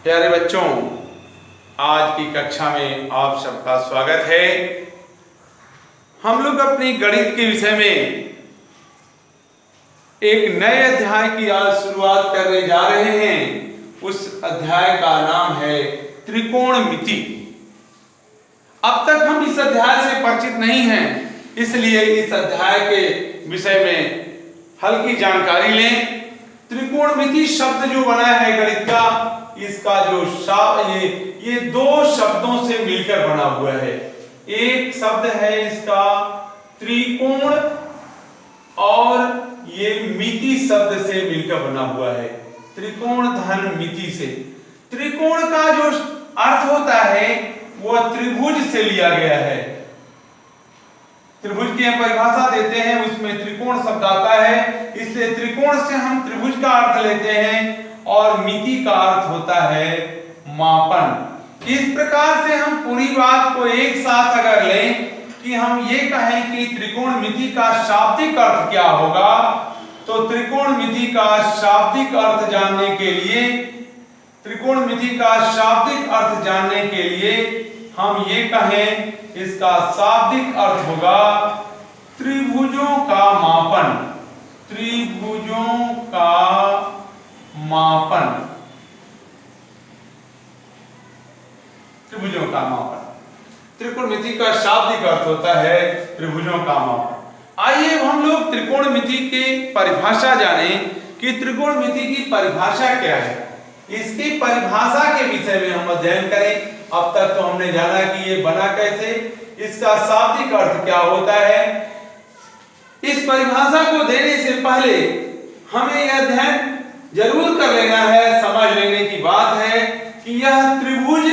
प्यारे बच्चों, आज की कक्षा में आप सबका स्वागत है। हम लोग अपनी गणित के विषय में एक नए अध्याय की आज शुरुआत करने जा रहे हैं। उस अध्याय का नाम है त्रिकोणमिति। अब तक हम इस अध्याय से परिचित नहीं हैं, इसलिए इस अध्याय के विषय में हल्की जानकारी लें। त्रिकोणमिति शब्द जो बना है गणित का, इसका जो शब्द ये दो शब्दों से मिलकर बना हुआ है। एक शब्द है इसका त्रिकोण और ये मिति शब्द से मिलकर बना हुआ है। त्रिकोण धन मिति से। त्रिकोण का जो अर्थ होता है वह त्रिभुज से लिया गया है। त्रिभुज की हम परिभाषा देते हैं, उसमें त्रिकोण शब्द आता है, इसलिए त्रिकोण से हम त्रिभुज का अर्थ लेते हैं और मिति का अर्थ होता है मापन। इस प्रकार से हम पूरी बात को एक साथ अगर लें कि हम ये कहें कि त्रिकोणमिति का शाब्दिक अर्थ क्या होगा, तो त्रिकोणमिति का शाब्दिक अर्थ जानने के लिए हम ये कहें, इसका शाब्दिक अर्थ होगा त्रिभुजों का मापन। त्रिभुजों का मापन। त्रिभुजों का मापन। त्रिकोणमिति का शाब्दिक अर्थ होता है त्रिभुजों का मापन। आइए हम लोग त्रिकोणमिति की परिभाषा जानें कि त्रिकोणमिति की परिभाषा क्या है। इसकी परिभाषा के विषय में हम अध्ययन करें। अब तक तो हमने जाना कि ये बना कैसे, इसका शाब्दिक अर्थ क्या होता है। इस परिभाषा को देने से पहले हमें यह अध्ययन जरूर कर लेना है, समझ लेने की बात है कि यह त्रिभुज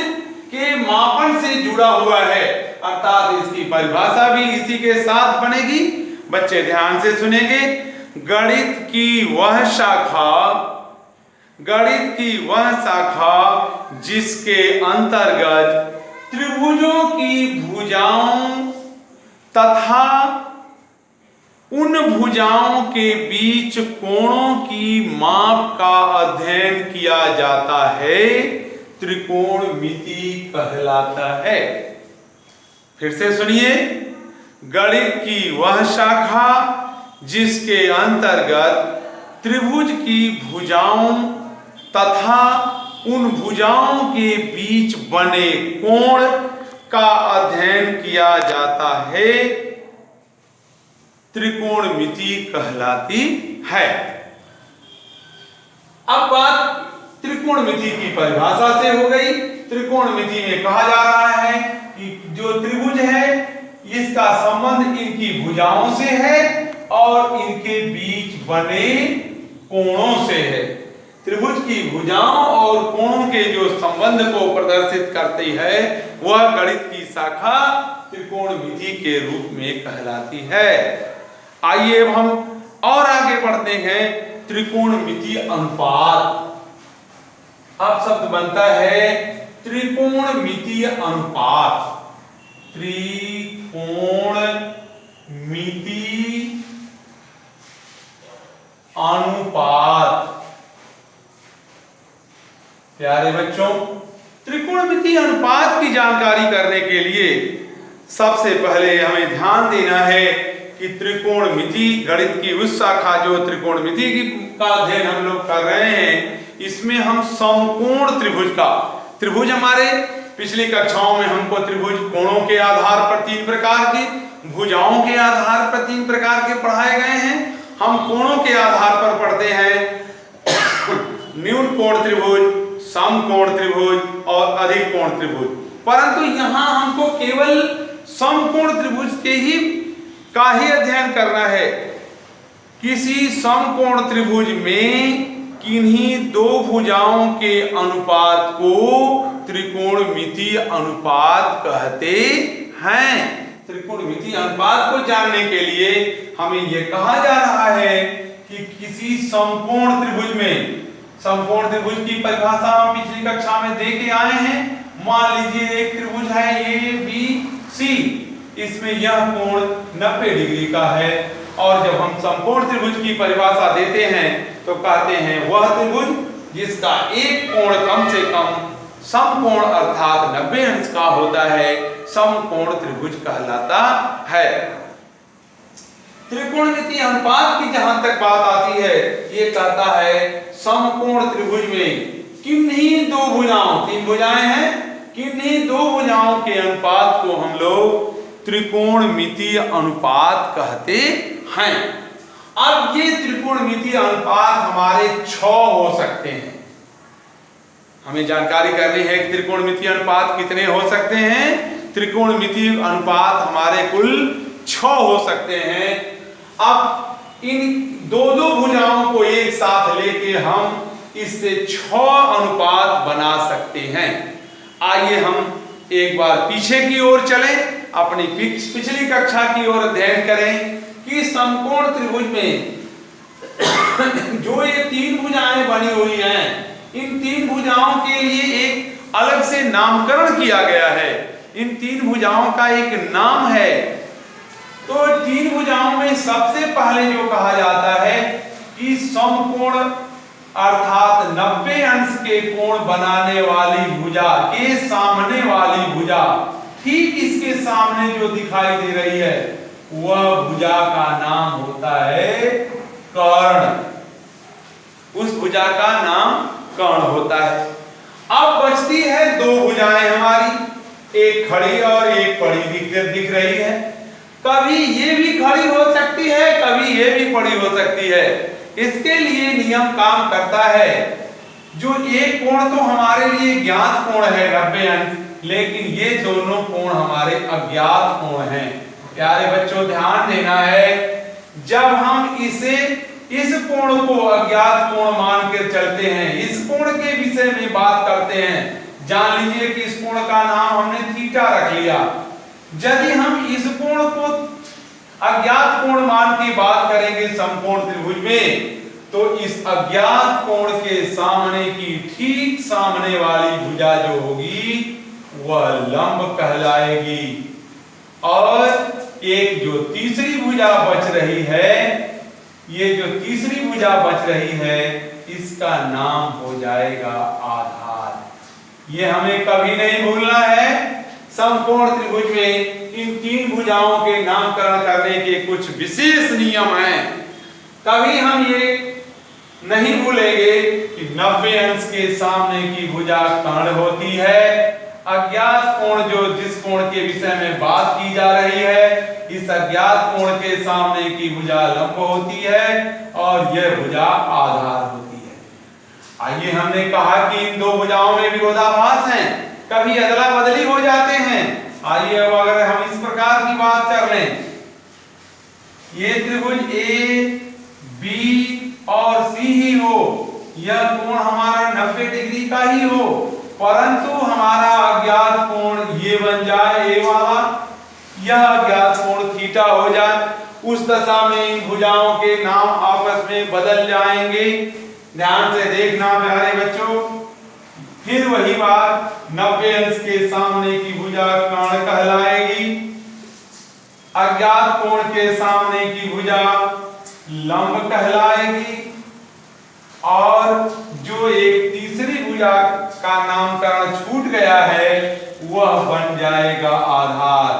के मापन से जुड़ा हुआ है, अर्थात इसकी परिभाषा भी इसी के साथ बनेगी। बच्चे ध्यान से सुनेंगे। गणित की वह शाखा जिसके अंतर्गत त्रिभुजों की भुजाओं तथा उन भुजाओं के बीच कोणों की माप का अध्ययन किया जाता है, त्रिकोणमिति कहलाता है। फिर से सुनिए। गणित की वह शाखा जिसके अंतर्गत त्रिभुज की भुजाओं तथा उन भुजाओं के बीच बने कोण का अध्ययन किया जाता है, त्रिकोणमिति कहलाती है। अब बात त्रिकोणमिति की परिभाषा से हो गई। त्रिकोणमिति में कहा जा रहा है कि जो त्रिभुज है इसका संबंध इनकी भुजाओं से है और इनके बीच बने कोणों से है। त्रिभुज की भुजाओं और कोणों के जो संबंध को प्रदर्शित करती है वह गणित की शाखा त्रिकोणमिति के रूप में कहलाती है। आइए अब हम और आगे बढ़ते हैं। त्रिकोणमिति अनुपात। अब शब्द बनता है त्रिकोणमिति अनुपात। त्रिकोणमिति अनुपात। प्यारे बच्चों, त्रिकोणमिति अनुपात की जानकारी करने के लिए सबसे पहले हमें ध्यान देना है कि त्रिकोणमिति गणित की उस शाखा जो त्रिकोणमिति का अध्ययन हम लोग कर रहे हैं, इसमें हम समकोण त्रिभुज हमारे पिछली कक्षाओं में हमको त्रिभुज कोणों के आधार पर 3 प्रकार के, भुजाओं के आधार पर 3 प्रकार के पढ़ाए गए हैं। हम कोणों के आधार पर पढ़ते हैं न्यून कोण त्रिभुज, समकोण त्रिभुज और अधिक कोण त्रिभुज। परंतु यहाँ हमको केवल समकोण त्रिभुज के का ही अध्ययन करना है। किसी समकोण त्रिभुज में किन्हीं दो भुजाओं के अनुपात को त्रिकोणमिति अनुपात कहते हैं। त्रिकोणमिति अनुपात को जानने के लिए हमें यह कहा जा रहा है कि किसी समकोण त्रिभुज में, समकोण त्रिभुज की परिभाषा हम पिछली कक्षा में दे के आए हैं। मान लीजिए एक त्रिभुज है ABC, इसमें यह कोण 90 डिग्री का है और जब हम समकोण त्रिभुज की परिभाषा देते हैं तो कहते हैं वह त्रिभुज जिसका एक कोण कम से कम समकोण अर्थात 90 अंश का होता है समकोण त्रिभुज कहलाता है। त्रिकोणमितीय अनुपात की जहां तक बात आती है, ये कहता है समकोण त्रिभुज में किन्हीं दो भुजाओं, तीन भुजाएं हैं, किन्हीं दो भुजाओं के अनुपात को हम लोग त्रिकोणमितीय अनुपात कहते हैं। अब ये त्रिकोणमितीय अनुपात हमारे 6 हो सकते हैं। हमें जानकारी करनी है कि त्रिकोणमितीय अनुपात कितने हो सकते हैं। त्रिकोणमितीय अनुपात हमारे कुल 6 हो सकते हैं। अब इन दो दो भुजाओं को एक साथ लेके हम इससे 6 अनुपात बना सकते हैं। आइए हम एक बार पीछे की ओर चलें, अपनी पिछली कक्षा की ओर अध्ययन करें कि समकोण त्रिभुज में जो ये तीन भुजाएं बनी हुई हैं, इन तीन भुजाओं के लिए एक अलग से नामकरण किया गया है। इन तीन भुजाओं का एक नाम है। तो तीन भुजाओं में सबसे पहले जो कहा जाता है कि समकोण अर्थात 90 अंश के कोण बनाने वाली भुजा के सामने वाली भुजा, ठीक इसके सामने जो दिखाई दे रही है वह भुजा का नाम होता है कर्ण। उस भुजा का नाम कर्ण होता है। अब बचती है दो भुजाएं हमारी, एक खड़ी और एक पड़ी दिख रही है। कभी ये भी खड़ी हो सकती है, कभी ये भी पड़ी हो सकती है। इसके लिए नियम काम करता है। जो एक कोण तो हमारे लिए ज्ञात कोण है 90 अंश, लेकिन ये दोनों कोण हमारे अज्ञात कोण हैं। प्यारे बच्चों ध्यान देना है, जब हम इस कोण को अज्ञात कोण मान कर चलते हैं, इस कोण के विषय में बात करते हैं, जान लीजिए कि इस कोण का नाम हमने थीटा रख लिया। यदि हम इस कोण को अज्ञात कोण मान के बात करेंगे समकोण त्रिभुज में, तो इस अज्ञात कोण के सामने की ठीक सामने वाली भुजा जो होगी वह लंब कहलाएगी। और एक जो तीसरी भुजा बच रही है, ये जो तीसरी भुजा बच रही है, इसका नाम हो जाएगा आधार। ये हमें कभी नहीं भूलना है। समकोण त्रिभुज में इन तीन भुजाओं के नामकरण करने के कुछ विशेष नियम हैं। कभी हम ये नहीं भूलेंगे कि 90 अंश के सामने की भुजा कर्ण होती है। अज्ञात कोण जो जिस कोण के विषय में बात की जा रही है, इस अज्ञात कोण के सामने की भुजा लंब होती है और यह भुजा आधार होती है। आइए, हमने कहा कि इन दो भुजाओं में विरोधाभास हैं, कभी अदला बदली हो जाते हैं। आइए अब अगर हम इस प्रकार की बात कर लें, ये त्रिभुज ए बी और सी ही हो, यह कोण हमारा 90 डिग्री का ही हो, परंतु हमारा अज्ञात कोण ये बन जाए ए वाला, यह अज्ञात कोण थीटा हो जाए, उस दशा में इन भुजाओं के नाम आपस में बदल जाएंगे। ध्यान से देखना प्यारे बच्चों, फिर वही बात, 90 अंश के सामने की भुजा कर्ण कहलाएगी, अज्ञात कोण के सामने की भुजा लंब कहलाएगी, और जो एक तीसरी भुजा का नामकरण छूट गया है वह बन जाएगा आधार।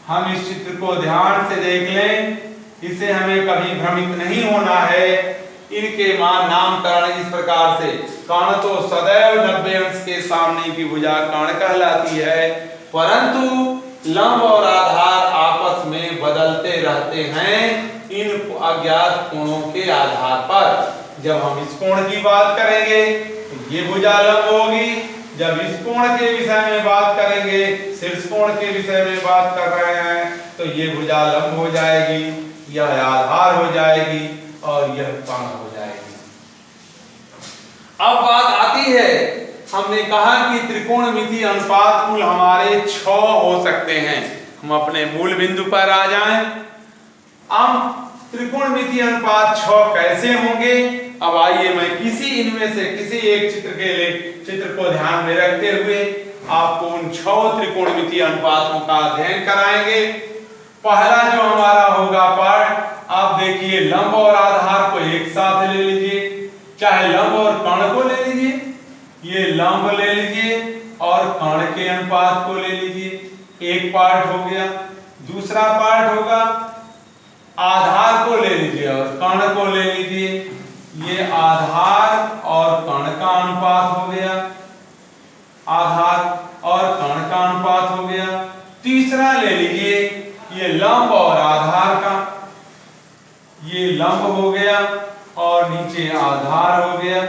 हम इस चित्र को ध्यान से देख लें, इसे हमें कभी भ्रमित नहीं होना है। इनके नामकरण इस प्रकार से, कर्ण तो सदैव 90 अंश के सामने की भुजा कर्ण कहलाती है, परंतु लंब और आधार आपस में बदलते रहते हैं इन अज्ञात कोणों के आधार पर। जब हम इस कोण की बात करेंगे तो ये भुजा लंब होगी, जब इस कोण के विषय में बात करेंगे, शीर्ष कोण के विषय में बात कर रहे हैं, तो ये भुजा लंब हो जाएगी, यह आधार हो जाएगी और यह कर्ण हो जाएगी। अब बात आती है, हमने कहा कि त्रिकोणमितीय अनुपात कुल हमारे 6 हो सकते हैं। हम अपने मूल बिंदु पर आ जाएं। अब त्रिकोणमितीय अनुपात 6 कैसे होंगे? अब आइए मैं इनमें से किसी एक चित्र को ध्यान में रखते हुए आपको उन 6 त्रिकोणमितीय अनुपातों का अध्ययन कराएंगे। पहला जो हमारा होगा पार्ट, आप देखिए लंब और आधार को एक साथ ले लीजिए, चाहे लंब और कर्ण को ले लीजिए, ये लंब ले लीजिए और कर्ण के अनुपात को ले लीजिए, एक पार्ट हो गया। दूसरा पार्ट होगा आधार को ले लीजिए और कर्ण को ले लीजिए, ये आधार और कर्ण का अनुपात हो गया, आधार और कर्ण का अनुपात हो गया। तीसरा ले लीजिए ये लंब और आधार का, ये लंब हो गया और नीचे आधार हो गया।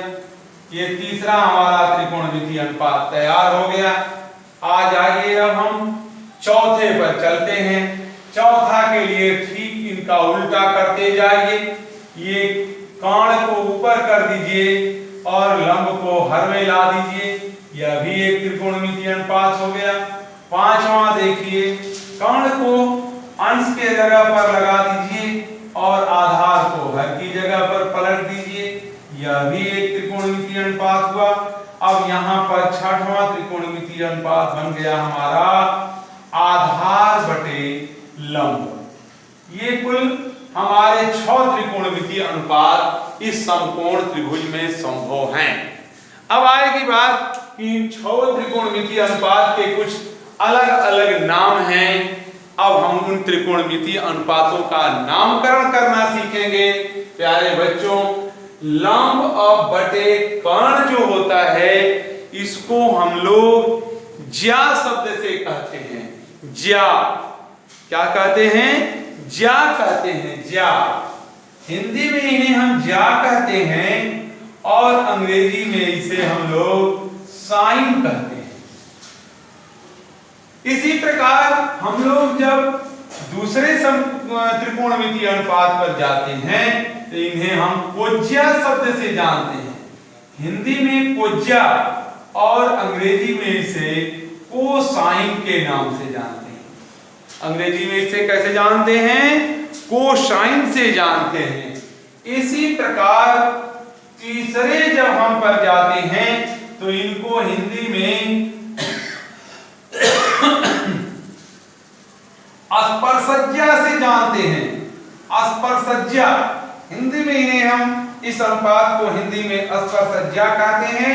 ये तीसरा हमारा त्रिकोणमितीय अनुपात तैयार हो गया। आ जाइए अब हम चौथे पर चलते हैं। चौथा के लिए ठीक इनका उल्टा करते जाइए। ये कर्ण को ऊपर कर दीजिए और लंब को हर में ला दीजिए, यह भी एक त्रिकोणमितीय अनुपात हो गया। पांचवा देखिए, कर्ण को अंश के जगह पर लगा दीजिए और आधार को हर की जगह पर पलट दीजिए, यह भी एक त्रिकोणमितीय अनुपात हुआ। अब यहाँ पर छठवां त्रिकोणमितीय अनुपात बन गया हमारा आधार बटे लंब। ये कुल हमारे 6 त्रिकोणमितीय अनुपात इस समकोण त्रिभुज में संभव हैं। अब आएगी बात कि इन 6 त्रिकोणमितीय अनुपात के कुछ अलग अलग नाम हैं। अब हम उन त्रिकोणमितीय अनुपातों का नामकरण करना सीखेंगे। प्यारे बच्चों, लंब और बटे कर्ण जो होता है इसको हम लोग ज्या शब्द से कहते हैं। ज्या क्या कहते हैं? ज्या कहते हैं, ज्या। हिंदी में इन्हें हम ज्या कहते हैं और अंग्रेजी में इसे हम लोग साइन कहते हैं। इसी प्रकार हम लोग जब दूसरे त्रिकोणमितीय अनुपात पर जाते हैं तो इन्हें हम कोज्या शब्द से जानते हैं। हिंदी में कोज्या और अंग्रेजी में इसे कोसाइन के नाम से जानते हैं। अंग्रेजी में इसे कैसे जानते हैं? कोसाइन से जानते हैं। इसी प्रकार तीसरे जब हम पर जाते हैं तो इनको हिंदी में स्पर्शज्या से जानते हैं। स्पर्शज्या, हिंदी में इन्हें हम इस अनुपात को हिंदी में स्पर्शज्या कहते हैं।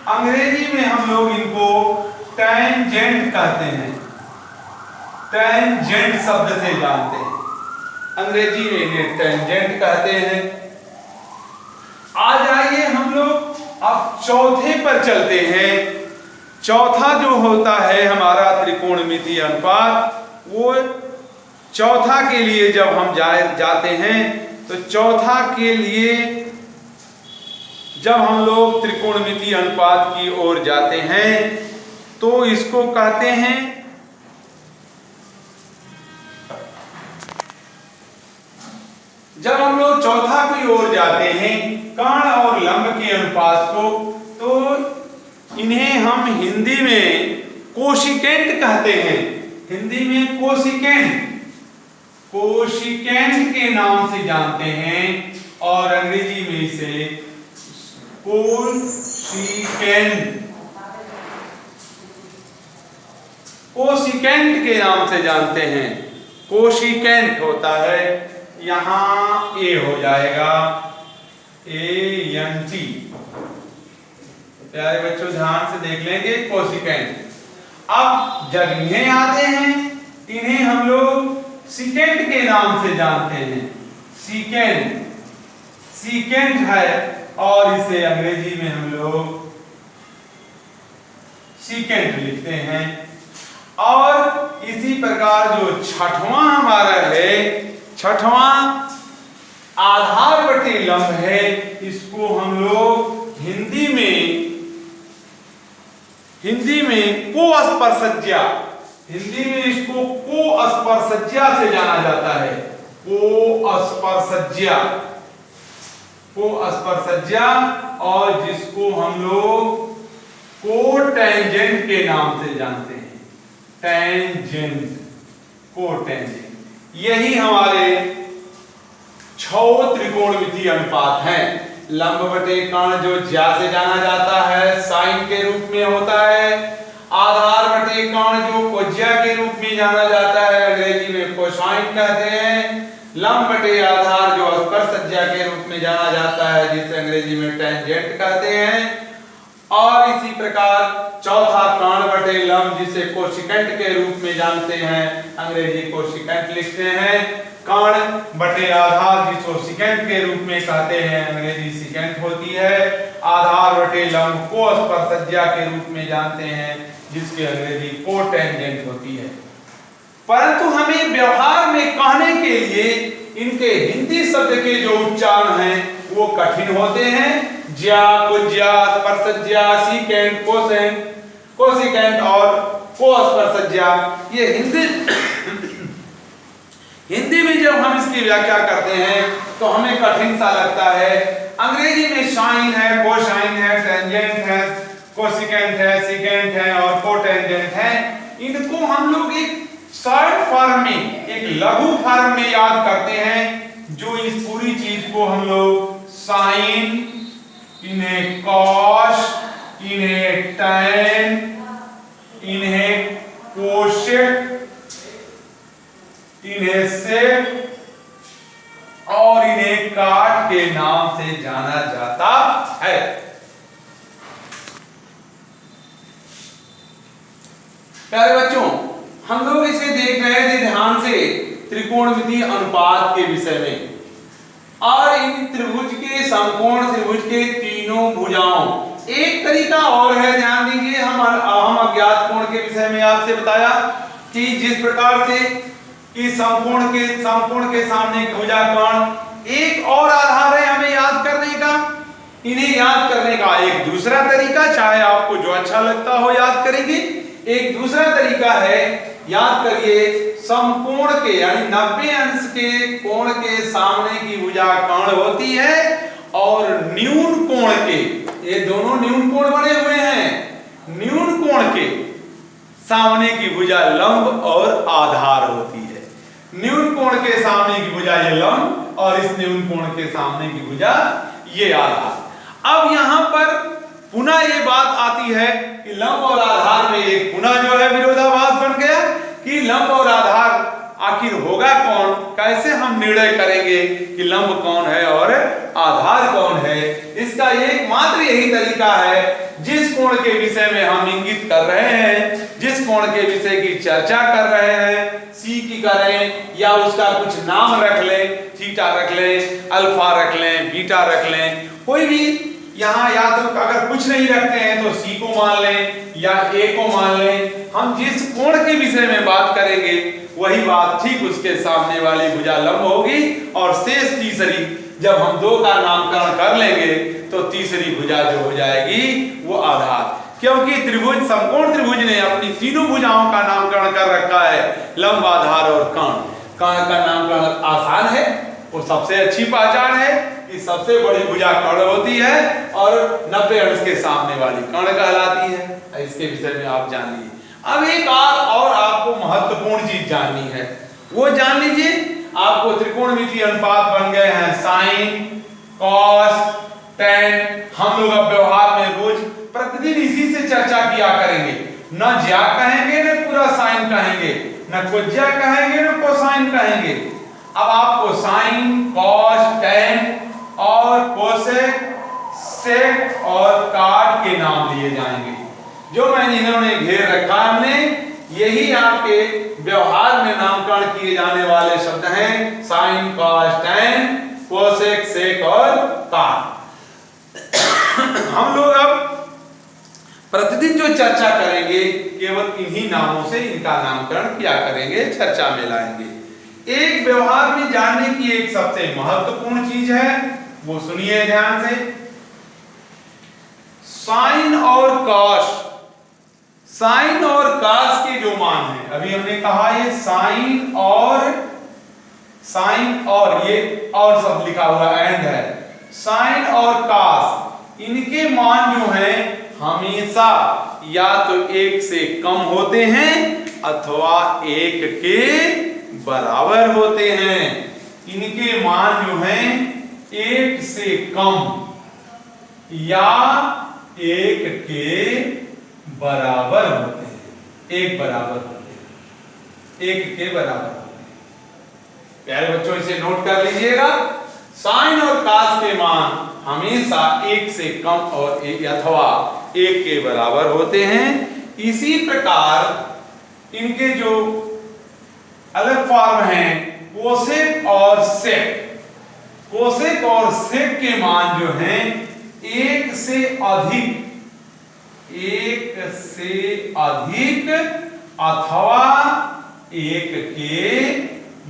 अंग्रेजी में हम लोग इनको टेंजेंट कहते हैं, टेंजेंट शब्द से जानते हैं। अंग्रेजी में इन्हें टेंजेंट कहते हैं। आ जाइए हम लोग अब चौथे पर चलते हैं। चौथा जो होता है हमारा त्रिकोणमितीय अनुपात, वो चौथा के लिए जब हम जाते हैं तो चौथा के लिए जब हम लोग त्रिकोणमितीय अनुपात की ओर जाते हैं तो इसको कहते हैं, जब हम लोग चौथा की ओर जाते हैं कर्ण और लंब के अनुपात को, तो इन्हें हम हिंदी में कोशिकेंट कहते हैं। हिंदी में कोशिकेंट, कोशिकेंट के नाम से जानते हैं और अंग्रेजी में इसे कोशिकेंट, कोशिकेंट के नाम से जानते हैं। कोशिकेंट होता है, यहां ए हो जाएगा, ANT। प्यारे बच्चों ध्यान से देख लेंगे, कोशिकेंट। अब जब इन्हें आते हैं इन्हें हम लोग सीकेंट के नाम से जानते हैं। सीकेंट, सीकेंट है और इसे अंग्रेजी में हम लोग सीकेंट लिखते हैं। और इसी प्रकार जो छठवां हमारा है, छठवां आधार बटे लंब है, इसको हम लोग हिंदी में को-स्पर्शज्या, हिंदी में इसको को-स्पर्शज्या से जाना जाता है। को-स्पर्शज्या, को-स्पर्शज्या, और जिसको हम लोग को-टेंजेंट के नाम से जानते हैं। टेंजेंट, को-टेंजेंट। यही हमारे 6 त्रिकोणमितीय अनुपात हैं। लंब बटे कर्ण जो ज्या से जाना जाता है, साइन के रूप में होता है। आधार बटे कर्ण जो कोज्या के रूप में जाना जाता है, अंग्रेजी में कोसाइन कहते हैं। लंब बटे आधार जो स्पर्शज्या के रूप में जाना जाता है, जिसे अंग्रेजी में टेंजेंट कहते हैं। और इसी प्रकार चौथा कर्ण बटे लंब, जिसे कोशिकेंट के रूप में जानते हैं, अंग्रेजी कोशिकेंट लिखते हैं। कर्ण बटे आधार जिसको सिकेंट के रूप में कहते हैं, अंग्रेजी सिकेंट होती है। आधार बटे लंब को स्पर्शज्या के रूप में जानते हैं, जिसकी अंग्रेजी कोटेंजेंट होती है। परंतु हमें व्यवहार में कहने के लिए इनके हिंदी शब्द के जो उच्चारण हैं वो कठिन होते हैं। ज्या, कुज्या, स्पर्शज्या, सिकेंट, कोसेंट, कोसिकेंट और कोस्पर्शज्या, ये हिंदी में जब हम इसकी व्याख्या करते हैं तो हमें कठिन सा लगता है। अंग्रेजी में साइन है, कोसाइन है, टेंजेंट है, कोसिकेंट है, सिकेंट है और कोटेंजेंट है। इनको हम लोग एक शॉर्ट फॉर्म में, एक लघु फॉर्म में याद करते हैं, जो इस पूरी चीज को हम लोग साइन, इन्हें कॉस, इन्हें टेन, इन्हें कोसेक, इन्हें सेक और इन्हें काट के नाम से जाना जाता है। प्यारे बच्चों, हम लोग इसे देख रहे थे ध्यान से त्रिकोणमितीय अनुपात के विषय में, और इन त्रिभुज के समकोण त्रिभुज के तीनों भुजाओं, एक तरीका और है, ध्यान दीजिए। हम अज्ञात कोण के विषय में आपसे बताया कि जिस प्रकार से कि समकोण के सामने भुजा कोण एक और आधार है हमें याद करने का। इन्हें याद करने का एक दूसरा तरीका, चाहे आपको जो अच्छा लगता हो याद करेंगे। एक दूसरा तरीका है, याद करिए, समकोण के यानी 90 अंश के कोण के सामने की भुजा कर्ण होती है, और न्यून कोण के, ये दोनों न्यून कोण बने हुए हैं, न्यून कोण के सामने की भुजा लंब और आधार होती है। न्यून कोण के सामने की भुजा ये लंब और इस न्यून कोण के सामने की भुजा ये आधार। अब यहां पर पुनः ये बात आती है कि लंब और आधार में एक पुनः जो है विरोधाभास बन गया कि लंब और आधार आखिर होगा कौन, कैसे हम निर्णय करेंगे कि लंब कौन है और आधार कौन है। इसका एकमात्र यही तरीका है, जिस कोण के विषय में हम इंगित कर रहे हैं, जिस कोण के विषय की चर्चा कर रहे हैं, सी की करें या उसका कुछ नाम रख लें, थीटा रख लें, अल्फा रख लें, बीटा रख लें, कोई भी यहाँ या तो अगर कुछ नहीं रखते हैं तो सी को मान लें या ए को मान लें। हम जिस कोण के विषय में बात करेंगे वही बात ठीक उसके सामने वाली भुजा लंब होगी, और शेष तीसरी जब हम दो का नामकरण कर लेंगे तो तीसरी भुजा जो हो जाएगी वो आधार। क्योंकि त्रिभुज, समकोण त्रिभुज ने अपनी तीनों भुजाओं का नामकरण कर रखा है, लंब, आधार और कर्ण। कर्ण का नामकरण आसान है, वो सबसे अच्छी पहचान है कि सबसे बड़ी भुजा कर्ण होती है और 90 अंश के सामने वाली कर्ण कहलाती है। इसके विषय में आप जान लीजिए। अब एक और आपको महत्वपूर्ण चीज जाननी है, वो जान लीजिए। आपको त्रिकोणमितीय अनुपात बन गए हैं साइन, कॉस, टेन। हम लोग अब व्यवहार में रोज प्रतिदिन इसी से चर्चा किया करेंगे। न ज्या कहेंगे न पूरा साइन कहेंगे, न कोज्या कहेंगे न कोसाइन कहेंगे। अब आपको साइन, कॉस, टेन और कोसेक, सेक और काट के नाम लिए जाएंगे। जो मैंने इन्होंने घेर रखा हमने, यही आपके व्यवहार में नामकरण किए जाने वाले शब्द हैं, साइन, कॉस, टेन, कोसेक, सेक और काट। हम लोग अब प्रतिदिन जो चर्चा करेंगे केवल इन्हीं नामों से इनका नामकरण किया करेंगे, चर्चा में लाएंगे। एक व्यवहार में जानने की एक सबसे महत्वपूर्ण चीज है, वो सुनिए ध्यान से। साइन और कॉस, साइन और कॉस के जो मान हैं, अभी हमने कहा ये साइन और ये और सब लिखा हुआ एंड है, साइन और कॉस, इनके मान जो हैं हमेशा या तो एक से कम होते हैं अथवा एक के बराबर होते हैं। इनके मान जो हैं एक से कम या एक के बराबर होते हैं, एक बराबर होते हैं, एक के बराबर होते हैं। प्यारे बच्चों इसे नोट कर लीजिएगा। साइन और कॉस के मान हमेशा एक से कम और एक अथवा 1 के बराबर होते हैं। इसी प्रकार इनके जो अलग फॉर्म हैं कोसेक और सेक, कोसेक और सेक के मान जो हैं 1 से अधिक अथवा 1 के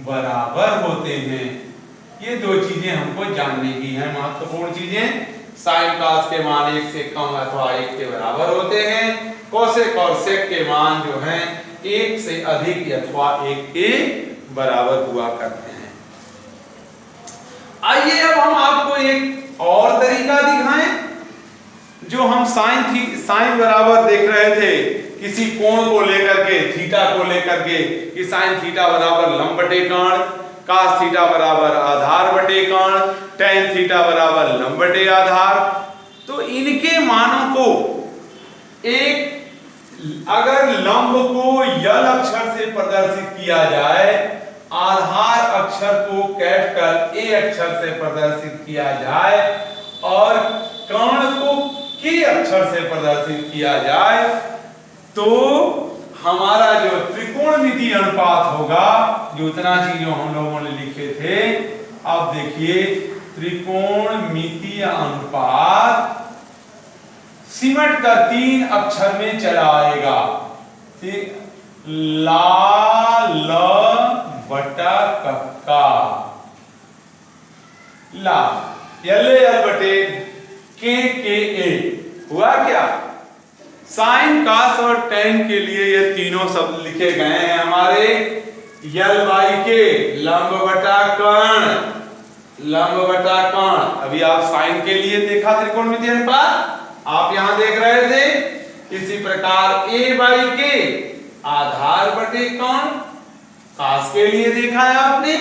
बराबर होते हैं। ये दो चीजें हमको जानने की हैं, महत्वपूर्ण चीजें। साइन कास के मान 1 से कम अथवा 1 के बराबर होते हैं। कोसेक और सेक के मान जो हैं 1 से अधिक अथवा 1 के बराबर हुआ करते हैं। आइए अब हम आपको एक और तरीका दिखाएं। जो हम साइन बराबर देख रहे थे किसी कोण को लेकर के, थीटा को लेकर के, कि साइन थीटा बराबर लंब बटे कर्ण, कास थीटा बराबर आधार बटे कर्ण, टेन थीटा बराबर लंब बटे आधार। तो इनके मानों को अगर लंब को यल अक्षर से प्रदर्शित किया जाए, आधार अक्षर को कैपिटल ए अक्षर से प्रदर्शित किया जाए और कर्ण को के अक्षर से प्रदर्शित किया जाए, तो हमारा जो त्रिकोणमितीय अनुपात होगा, जो उतना चीजों हम लोगों ने लिखे थे, अब देखिए त्रिकोणमितीय अनुपात सिमट कर 3 अक्षर में चला आएगा। ला ल बटा कक्का, ला यल बटे के ए हुआ क्या। साइन कास और टेन के लिए ये तीनों शब्द लिखे गए हैं हमारे। यल बाई के लंब बटा कर्ण, लंब बटा कर्ण। अभी आप साइन के लिए देखा त्रिकोणमितीय अनुपात, आप यहां देख रहे थे। इसी प्रकार ए बाई के आधार बटे कर्ण, कास के लिए देखा है आपने।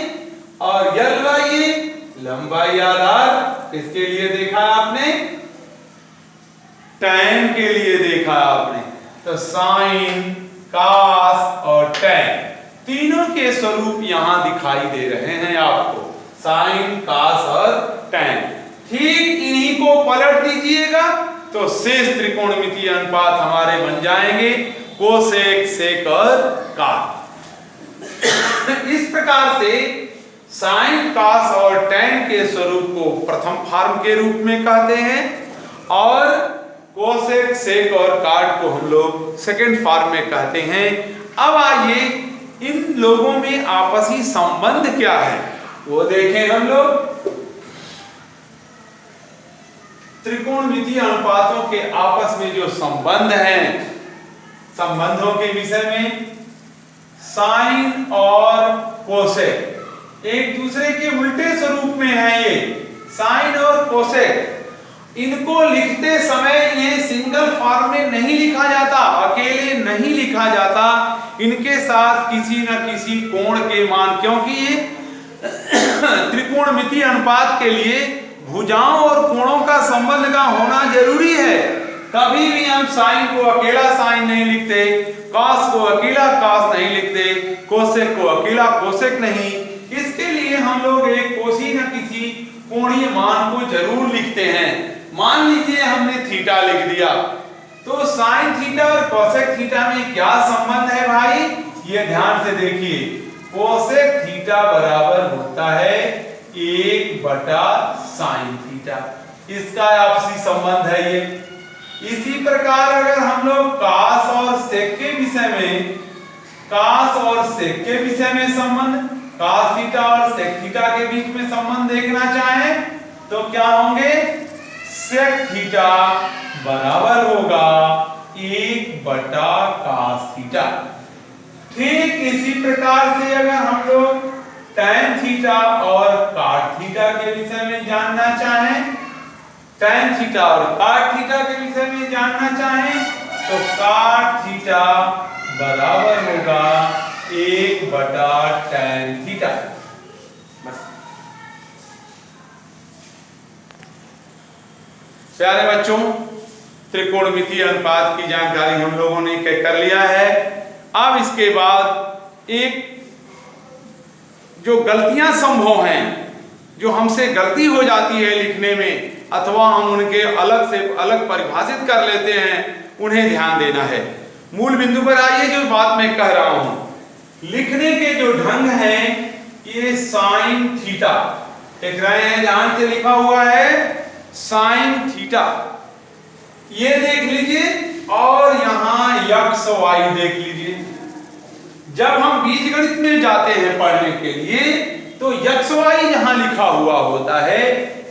और यल बाई ए लंबाई आधार, इसके लिए देखा है आपने, टैन के लिए देखा है आपने। तो साइन, कास और टैन तीनों के स्वरूप यहां दिखाई दे रहे हैं आपको, साइन, कास और टैन। ठीक इन्हीं को पलट दीजिएगा तो शेष त्रिकोणमितीय अनुपात हमारे बन जाएंगे कोसेक, सेक और काट। इस प्रकार से साइन, कास और टैन के स्वरूप को प्रथम फॉर्म के रूप में कहते हैं और कोसेक, सेक और काट को हम लोग सेकंड फॉर्म में कहते हैं। अब आइए इन लोगों में आपसी संबंध क्या है वो देखें हम लोग। त्रिकोणमितीय अनुपातों के आपस में जो संबंध हैं, संबंधों के विषय में साइन और कोसेक एक दूसरे के उल्टे स्वरूप में है। ये साइन और कोसेक, इनको लिखते समय ये सिंगल फॉर्म में नहीं लिखा जाता, अकेले नहीं लिखा जाता। इनके साथ किसी न किसी कोण के मान, क्योंकि ये त्रिकोणमितीय अनुपात के लिए भुजाओं और कोणों का संबंध का होना जरूरी है। कभी भी हम साइन को अकेला साइन नहीं लिखते, कास को अकेला कास नहीं लिखते, कोसेक को अकेला कोसेक नहीं। इसके लिए हम लोग एक किसी न किसी कोणीय मान को जरूर लिखते हैं। मान लीजिए हमने थीटा लिख दिया, तो साइन थीटा और कोसेक थीटा में क्या संबंध है भाई, ये ध्यान से देखिए। कोसेक थीटा बराबर होता है 1 बटा साइन थीटा, इसका आपसी संबंध है ये। इसी प्रकार अगर हम लोग कास और सेक के विषय में, कास और सेक के विषय में संबंध, कास थीटा और सेक थीटा के बीच में संबंध देखना चाहें तो क्या होंगे, सेक थीटा बराबर होगा 1 बटा कास थीटा। ठीक इसी प्रकार से अगर हम लोग टैन थीटा और काट थीटा के विषय में जानना चाहें, टैन थीटा और काट थीटा के विषय में जानना चाहें तो काट थीटा बराबर होगा 1 बटा टैन थीटा। प्यारे बच्चों, त्रिकोणमितीय अनुपात की जानकारी हम लोगों ने कर लिया है। अब इसके बाद एक जो गलतियां संभव हैं, जो हमसे गलती हो जाती है लिखने में, अथवा हम उनके अलग से अलग परिभाषित कर लेते हैं, उन्हें ध्यान देना है। मूल बिंदु पर आइए, जो बात मैं कह रहा हूं, लिखने के जो ढंग है, ये साइन थीटा देख रहे हैं, ध्यान से लिखा हुआ है साइन थीटा, ये देख लीजिए, और यहां यक्स वाई देख लीजिए। जब हम बीजगणित में जाते हैं पढ़ने के लिए, तो यक्स वाई जहां लिखा हुआ होता है,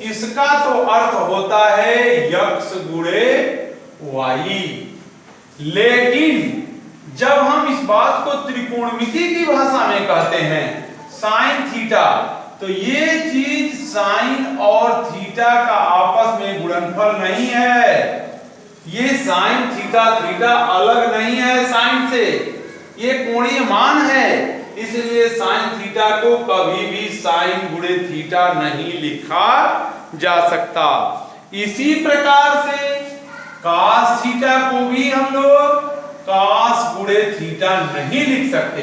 इसका तो अर्थ होता है यक्स गुणे वाई। लेकिन जब हम इस बात को त्रिकोणमिति की भाषा में कहते हैं साइन थीटा, तो ये चीज साइन और थीटा का आपस में गुणनफल नहीं है। ये साइन थीटा थीटा अलग नहीं है साइन से, ये कोणीय मान है, इसलिए साइन थीटा को कभी भी साइन गुणे थीटा नहीं लिखा जा सकता। इसी प्रकार से कास थीटा को भी हम लोग कास गुणे थीटा नहीं लिख सकते।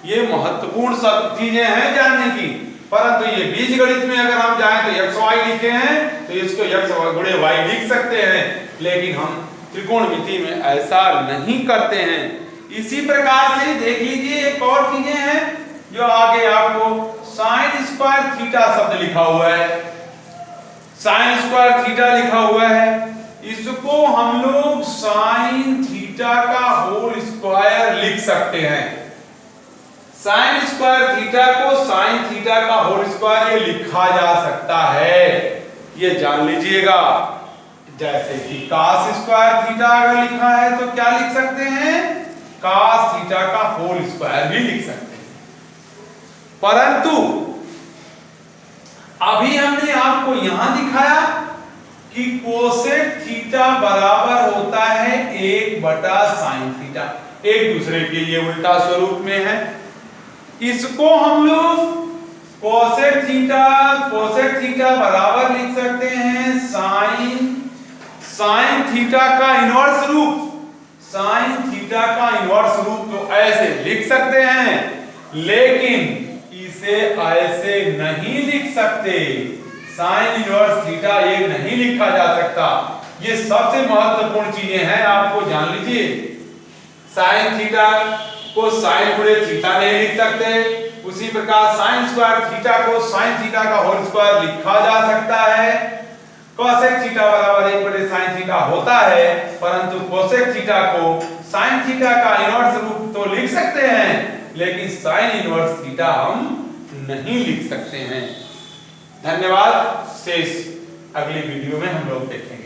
ये महत्वपूर्ण सब चीजें हैं जानने की, परंतु ये बीजगणित में अगर हम जाएं तो एक्स वाई लिखे हैं, तो इसको एक्स गुणे वाई लिख सकते हैं, लेकिन हम त्रिकोणमिति में ऐसा नहीं करते हैं। इसी प्रकार से देख लीजिए, एक और चीजें हैं जो आगे आपको साइन स्क्वायर थीटा शब्द लिखा हुआ है, साइन स्क्वायर थीटा लिखा हुआ है, इसको हम लोग साइन थीटा का होल स्क्वायर लिख सकते हैं। साइन स्क्वायर थीटा को साइन थीटा का होल स्क्वायर ये लिखा जा सकता है, ये जान लीजिएगा। जैसे कि कास स्क्वायर थीटा अगर लिखा है तो क्या लिख सकते हैं, कास थीटा का होल स्क्वायर भी लिख सकते हैं। परंतु अभी हमने आपको यहां दिखाया कि कोसेक थीटा बराबर होता है 1/साइन थीटा, एक दूसरे के लिए उल्टा स्वरूप में है। इसको हम लोग कोसेक थीटा बराबर लिख सकते हैं साइन थीटा का इनवर्स रूप, साइन थीटा का इनवर्स रूप तो ऐसे लिख सकते हैं, लेकिन इसे ऐसे नहीं लिख सकते। साइन इनवर्स थीटा ये नहीं लिखा जा सकता। ये सबसे महत्वपूर्ण चीजें हैं, आपको जान लीजिए। साइन थीटा को साइन गुणे थीटा नहीं लिख सकते, उसी प्रकार साइन स्क्वायर थीटा को साइन थीटा का होल स्क्वायर लिखा जा सकता है। कोसेक थीटा बराबर 1/साइन थीटा होता है, परंतु कोसेक थीटा को साइन थीटा का इनवर्स रूप तो लिख सकते हैं, लेकिन साइन इनवर्स थीटा हम नहीं लिख सकते हैं। धन्यवाद। शेष अगली वीडियो में हम लोग देखेंगे।